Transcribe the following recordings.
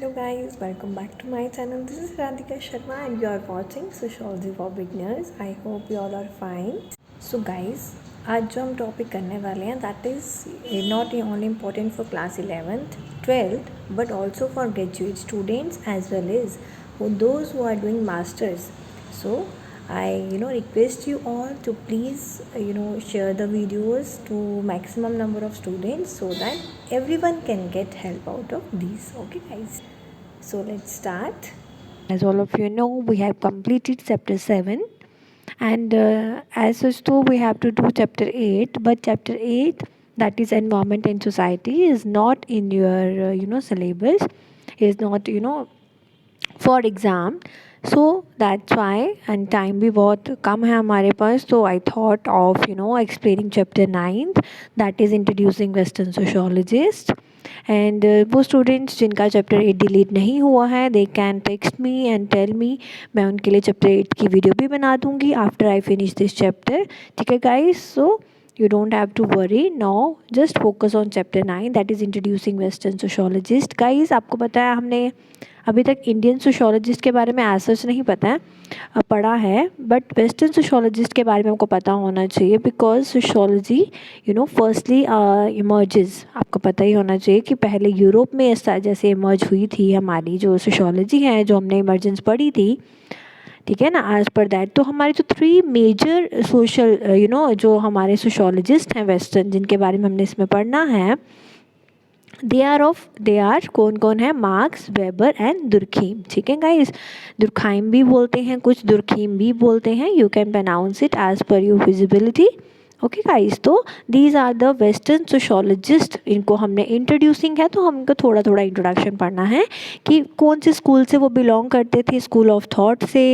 Hello guys, welcome back to my channel. This is Radhika Sharma and you are watching Sociology for Beginners. I hope you all are fine. So guys, आज जो हम topic करने वाले हैं that is not only important for class 11th, 12th but also for graduate students as well as for those who are doing masters. So I request you all to please share the videos to maximum number of students so that everyone can get help out of these. Okay guys, so let's start. As all of you know, we have completed chapter 7 and as such though we have to do chapter 8, but chapter 8, that is environment and society, is not in your syllabus, is not for exam. So that's why and time भी बहुत कम है हमारे पास, तो I thought of explaining chapter 9, that is introducing western sociologist. And वो students जिनका chapter 8 delete नहीं हुआ है, they can text me and tell me. मैं उनके लिए चैप्टर 8 की वीडियो भी बना दूँगी after I finish this chapter. ठीक है guys, so you don't have to worry. Now just focus on chapter 9, that is introducing western sociologist. guys, आपको पता है हमने अभी तक इंडियन सोशोलॉजिस्ट के बारे में एज सच नहीं पता है, पढ़ा है, बट वेस्टर्न सोशोलॉजिस्ट के बारे में हमको पता होना चाहिए. बिकॉज सोशोलॉजी फर्स्टली इमर्जेस, आपको पता ही होना चाहिए कि पहले यूरोप में जैसे इमर्ज हुई थी हमारी जो सोशोलॉजी है, जो हमने इमर्जेंस पढ़ी थी, ठीक है ना, एज पर दैट. तो हमारे जो 3 मेजर सोशल जो हमारे सोशोलॉजिस्ट हैं वेस्टर्न, जिनके बारे में हमने इसमें पढ़ना है, दे आर कौन कौन है? Marks, Weber and Durkheim. ठीक है गाइस, दुर्खाइम भी बोलते हैं, कुछ दुर्खीम भी बोलते हैं. You can pronounce it as per your visibility. Okay guys, तो these are the western sociologist. इनको हमने इंट्रोड्यूसिंग है, तो हमको थोड़ा थोड़ा इंट्रोडक्शन पढ़ना है कि कौन से स्कूल से वो बिलोंग करते थे, स्कूल ऑफ थॉट से,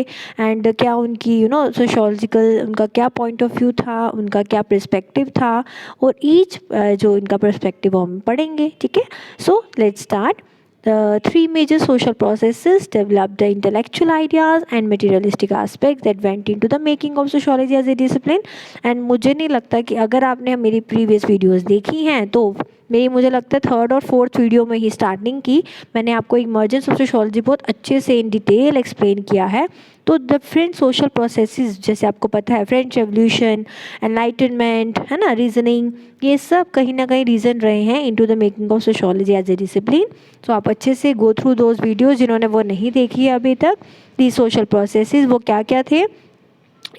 एंड क्या उनकी सोशोलॉजिकल उनका क्या पॉइंट ऑफ व्यू था, उनका क्या पर्सपेक्टिव था, और ईच जो इनका पर्सपेक्टिव हम पढ़ेंगे. ठीक है, so let's start. The 3 major social processes developed the intellectual ideas and materialistic aspects that went into the making of sociology as a discipline. And मुझे नहीं लगता कि अगर आपने मेरी previous videos देखी हैं तो मुझे लगता है 3rd और 4th वीडियो में ही स्टार्टिंग की मैंने आपको इमर्जेंस ऑफ सोशोलॉजी बहुत अच्छे से इन डिटेल एक्सप्लेन किया है. तो डिफरेंट सोशल प्रोसेसेस, जैसे आपको पता है फ्रेंच रेवोल्यूशन, एनलाइटनमेंट, है ना, रीजनिंग, ये सब कहीं ना कहीं रीज़न रहे हैं into the making of sociology as a discipline. तो आप अच्छे से गो थ्रू दोज वीडियोज़ जिन्होंने वो नहीं देखी है अभी तक. दी सोशल प्रोसेसेस वो क्या क्या थे?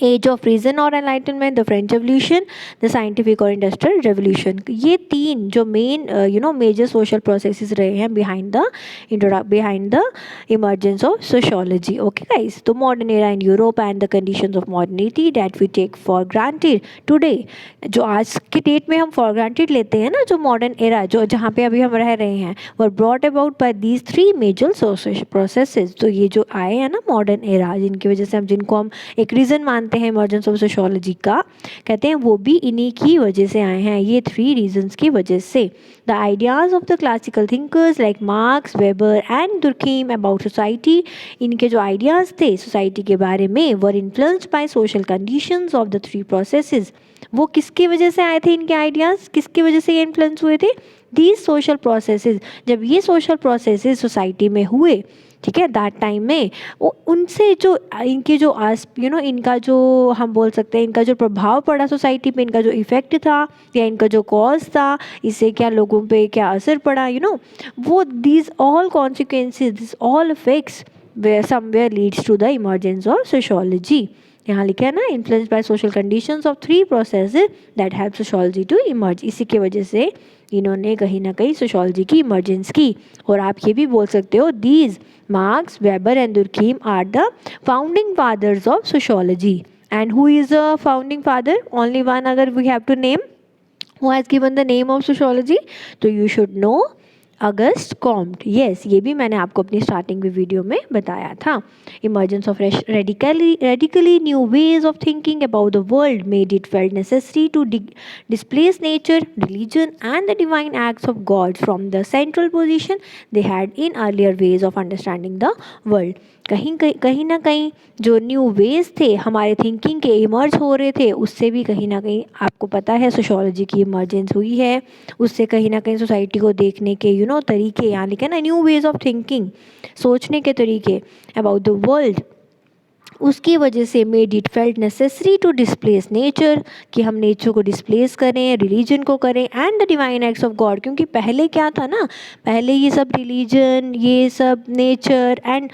एज ऑफ रीजन और enlightenment, the French revolution, the scientific और इंडस्ट्रियल रेवोल्यूशन. ये 3 जो मेन मेजर सोशल प्रोसेसेस रहे हैं behind the emergence of sociology. Okay guys, तो modern era in Europe and the conditions of modernity that we take for granted today. जो आज की date में हम फॉर ग्रांटेड लेते हैं ना, जो मॉडर्न एरा जो जहाँ पे अभी हम रह रहे हैं, were brought about by these 3 major social processes. तो ये जो आए हैं ना मॉडर्न एरा, जिनकी वजह से जिनको हम एक रीज़न मानते हैं इमर्जेंस ऑफ सोशोलॉजी का, कहते हैं वो भी इन्हीं की वजह से आए हैं, ये 3 रीजंस की वजह से. The ideas of the classical thinkers like Marx, Weber and Durkheim about society, इनके जो आइडियाज़ थे सोसाइटी के बारे में, were influenced by social conditions of the 3 processes. वो किसकी वजह से आए थे इनके आइडियाज़, किसकी वजह से ये इन्फ्लुएंस हुए थे? These social processes. जब ये सोशल प्रोसेसेस सोसाइटी में हुए, ठीक है, दैट टाइम में वो उनसे जो इनके जो इनका जो हम बोल सकते हैं इनका जो प्रभाव पड़ा सोसाइटी पे, इनका जो इफ़ेक्ट था या इनका जो कॉज था, इससे क्या लोगों पे क्या असर पड़ा, वो these all consequences, this all effects somewhere leads to the emergence of sociology. यहाँ लिखा है ना, influenced by social conditions of 3 processes that help sociology to emerge. इसी की वजह से इन्होंने कहीं ना कहीं सोशोलॉजी की इमर्जेंस की. और आप ये भी बोल सकते हो, these Marx, Weber and Durkheim are the founding fathers of sociology. And who is a founding father? Only one अगर we have to name, who has given the name of sociology, तो you should know Auguste Comte. Yes, ये भी मैंने आपको अपनी starting में video में बताया था. Emergence of radically new ways of thinking about the world made it felt necessary to displace nature, religion and the divine acts of God from the central position they had in earlier ways of understanding the world. कहीं ना कहीं जो new ways थे हमारे thinking के emerge हो रहे थे, उससे भी कहीं ना कहीं आपको पता है सोशोलॉजी की इमर्जेंस हुई है. उससे कहीं ना कहीं सोसाइटी को देखने के तरीके, यहाँ लिखे ना न्यू वेज ऑफ थिंकिंग, सोचने के तरीके अबाउट द वर्ल्ड, उसकी वजह से made it felt necessary to displace nature, कि हम नेचर को डिस्प्लेस करें, रिलीजन को करें, and the divine acts of God. क्योंकि पहले क्या था ना, पहले ये सब रिलीजन, ये सब nature and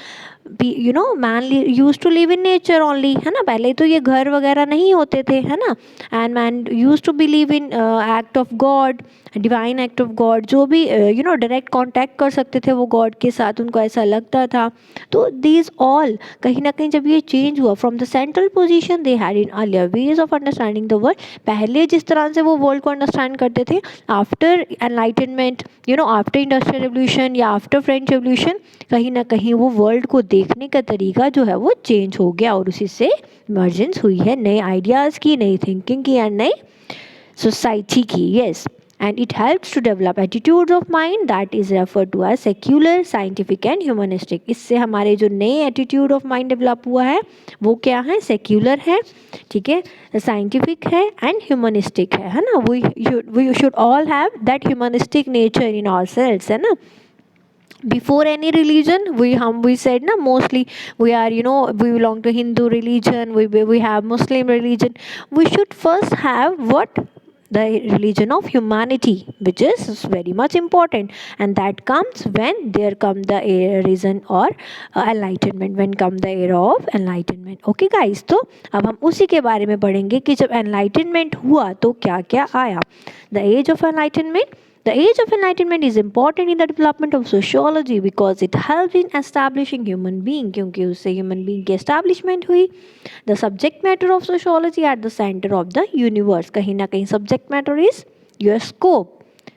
man use to live in nature only, है ना। पहले तो ये घर वगैरह नहीं होते थे, है ना। And man use to believe in act of God, divine act of God, जो भी डायरेक्ट कांटेक्ट कर सकते थे वो गॉड के साथ, उनको ऐसा लगता था। तो दीज ऑल कहीं ना कहीं जब ये चेंज हुआ from the central position they had in earlier ways of understanding the world, पहले जिस तरह से वो वर्ल्ड को अंडरस्टैंड करते थे, after enlightenment, after industrial revolution या आफ्टर फ्रेंच रेवोल्यूशन, कहीं ना कहीं वो वर्ल्ड को देखने का तरीका जो है वो चेंज हो गया, और उसी से इमर्जेंस हुई है नए आइडियाज़ की, नई थिंकिंग की एंड नई सोसाइटी की। Yes, and it helps to develop attitudes of mind that is referred to as secular, scientific and humanistic। इससे हमारे जो नए attitude of mind develop हुआ है वो क्या है, secular है, ठीक है, scientific है and humanistic है ना। we should all have that humanistic nature in ourselves, है ना। Before any religion, we said na, mostly we are we belong to Hindu religion, we have Muslim religion. We should first have what, the religion of humanity, which is very much important, and that comes when there come the reason or enlightenment, when come the era of enlightenment। okay guys, तो अब हम उसी के बारे में पढ़ेंगे कि जब enlightenment हुआ तो क्या क्या आया। the age of enlightenment The age of enlightenment is important in the development of sociology because it helps in establishing human being, क्योंकि उससे human being की establishment हुई। The subject matter of sociology at the center of the universe, कहीं ना कहीं subject matter is your scope,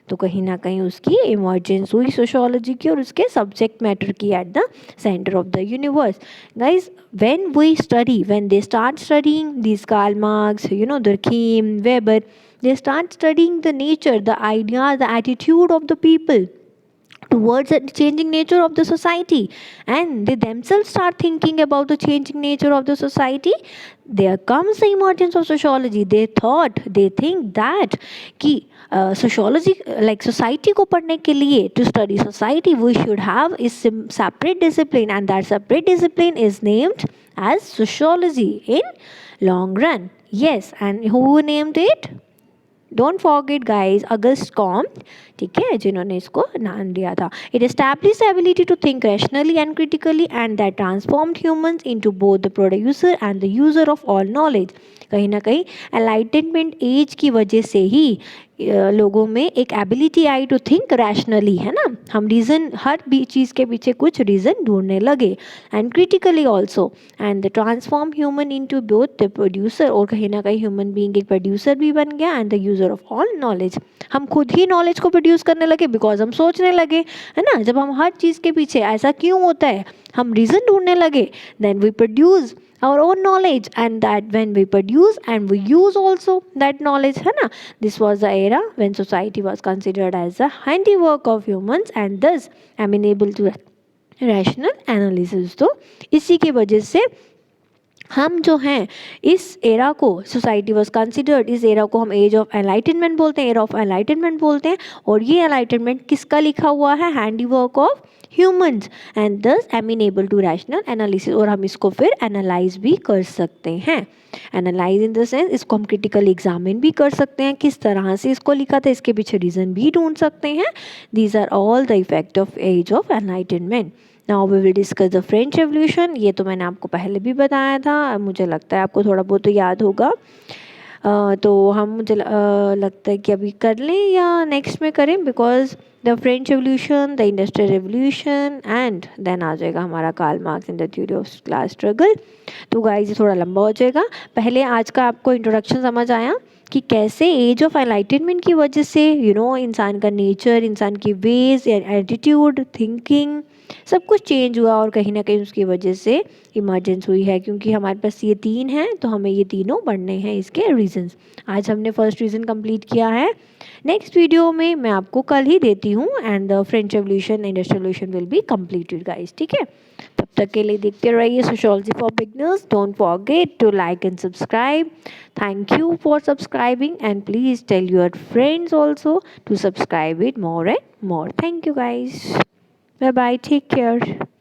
तो कहीं ना कहीं उसकी इमर्जेंस हुई सोशोलॉजी की और उसके सब्जेक्ट मैटर की at the centre of the universe. Guys when they start studying these Karl Marx, Durkheim, Weber, they start studying the nature, the idea, the attitude of the people towards the changing nature of the society, and they themselves start thinking about the changing nature of the society, there comes the emergence of sociology। they think that कि sociology, like society को पढ़ने के लिए, to study society we should have a separate discipline, and that separate discipline is named as sociology in long run। yes, and who named it? Don't forget guys, Auguste Comte, ठीक है, जिन्होंने इसको नाम दिया था। It establish the ability to think rationally and critically and that transformed humans into both the producer and the user of all knowledge. कहीं ना कहीं एनलाइटनमेंट एज की वजह से ही लोगों में एक एबिलिटी आई टू थिंक रैशनली, है ना। हम रीज़न, हर चीज़ के पीछे कुछ रीज़न ढूंढने लगे, and critically also, and the transform human into both the producer, और कहीं ना कहीं ह्यूमन बीइंग एक प्रोड्यूसर भी बन गया and the user of all knowledge. हम खुद ही नॉलेज को प्रोड्यूस करने लगे बिकॉज हम सोचने लगे, है ना। जब हम हर चीज़ के पीछे ऐसा क्यों होता है, हम रीज़न ढूंढने लगे, then we produce our own knowledge, and that when we produce and we use also that knowledge, है ना। this was the era when society was considered as a handiwork of humans and thus amenable to rational analysis। तो इसी की वजह से हम जो हैं इस एरा को, सोसाइटी वॉज कंसिडर्ड, इस एरा को हम एज ऑफ एनलाइटनमेंट बोलते हैं, एरा ऑफ एनलाइटनमेंट बोलते हैं। और ये एनलाइटनमेंट किसका लिखा हुआ है, handy work of humans and दस एमिनेबल टू रैशनल एनालिसिस। और हम इसको फिर एनालाइज भी कर सकते हैं। एनालाइज इन द सेंस, इसको हम क्रिटिकल एग्जामिन भी कर सकते हैं, किस तरह से इसको लिखा था, इसके पीछे रीज़न भी ढूंढ सकते हैं। These are all the effect of age of enlightenment. Now we will discuss the French revolution. ये तो मैंने आपको पहले भी बताया था, मुझे लगता है आपको थोड़ा बहुत तो याद होगा। तो हम मुझे लगता है कि अभी कर लें या नेक्स्ट में करें, because the French revolution, the industrial revolution and then आ जाएगा हमारा Karl Marx in the theory of class struggle. तो गाइस ये थोड़ा लंबा हो जाएगा। पहले आज का आपको इंट्रोडक्शन समझ आया कि कैसे एज ऑफ एनलाइटनमेंट की वजह से इंसान का नेचर, इंसान की वेज, एटीट्यूड, थिंकिंग, सब कुछ चेंज हुआ और कहीं ना कहीं उसकी वजह से इमरजेंस हुई है, क्योंकि हमारे पास ये 3 हैं तो हमें ये तीनों पढ़ने हैं इसके रीजंस। आज हमने फर्स्ट रीज़न कंप्लीट किया है। नेक्स्ट वीडियो में मैं आपको कल ही देती हूँ and the French revolution industrial revolution will be completed guys, ठीक है। तब तक के लिए देखते रहिए sociology for beginners. Don't forget to like and subscribe. Thank you for subscribing and please tell your friends also to subscribe it more and more. Thank you guys. Bye bye. Take care.